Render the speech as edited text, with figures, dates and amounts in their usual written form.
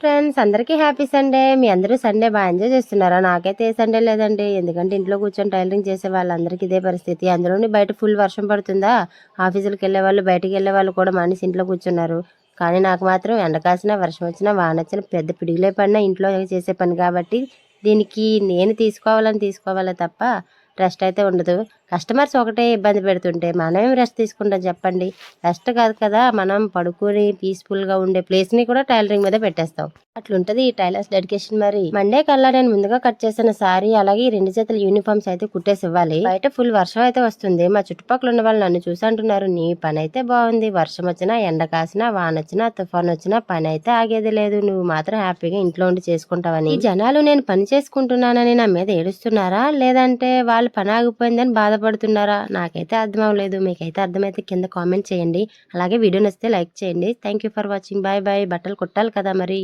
Friends, అందరికీ happy Sunday. మీ అందరూ Sunday బాగా ఎంజాయ్ చేస్తున్నారా? నాకైతే ఏ సండే లేదండి. ఎందుకంటే ఇంట్లో కూర్చొని టైలరింగ్ చేసే వాళ్ళందరికీ ఇదే పరిస్థితి. అందులోని బయట ఫుల్ వర్షం పడుతుందా, ఆఫీసులకు వెళ్ళే వాళ్ళు, బయటికి వెళ్ళే వాళ్ళు కూడా మానేసి ఇంట్లో కూర్చున్నారు. కానీ నాకు మాత్రం ఎండ కాసినా, వర్షం వచ్చినా, వాన వచ్చినా, పెద్ద పిడుగులే పడినా ఇంట్లో చేసే పని కాబట్టి దీనికి నేను తీసుకోవాలే తప్ప రెస్ట్ అయితే ఉండదు. కస్టమర్స్ ఒకటే ఇబ్బంది పెడుతుంటే మనమేం రెస్ట్ తీసుకుంటాం చెప్పండి? రెస్ట్ కాదు కదా, మనం పడుకుని పీస్ఫుల్గా ఉండే ప్లేస్ని కూడా టైలరింగ్ మీద పెట్టేస్తాం. అట్లుంటది ఈ టైలర్స్ డెడికేషన్. మరి మండే కల్లా నేను ముందుగా కట్ చేసిన సారీ, అలాగే 2 జతల యూనిఫామ్స్ అయితే కుట్టేసి ఇవ్వాలి. బయట ఫుల్ వర్షం అయితే వస్తుంది. మా చుట్టుపక్కల ఉన్న వాళ్ళు నన్ను చూసి అంటున్నారు, నీ పని అయితే బాగుంది, వర్షం వచ్చినా, ఎండ కాసినా, వాన వచ్చినా, తుఫాన్ వచ్చినా పని అయితే ఆగేది లేదు, నువ్వు మాత్రం హ్యాపీగా ఇంట్లో ఉండి చేసుకుంటావని. ఈ జనాలు నేను పని చేసుకుంటున్నానని నా మీద ఏడుస్తున్నారా, లేదంటే వాళ్ళు పని ఆగిపోయిందని బాధపడుతున్నారా? నాకైతే అర్థం అవ్వలేదు. మీకైతే అర్థమైతే కింద కామెంట్ చేయండి. అలాగే వీడియో నచ్చితే లైక్ చేయండి. Thank you for watching. Bye bye. బట్టలు కుట్టాలి కదా మరి.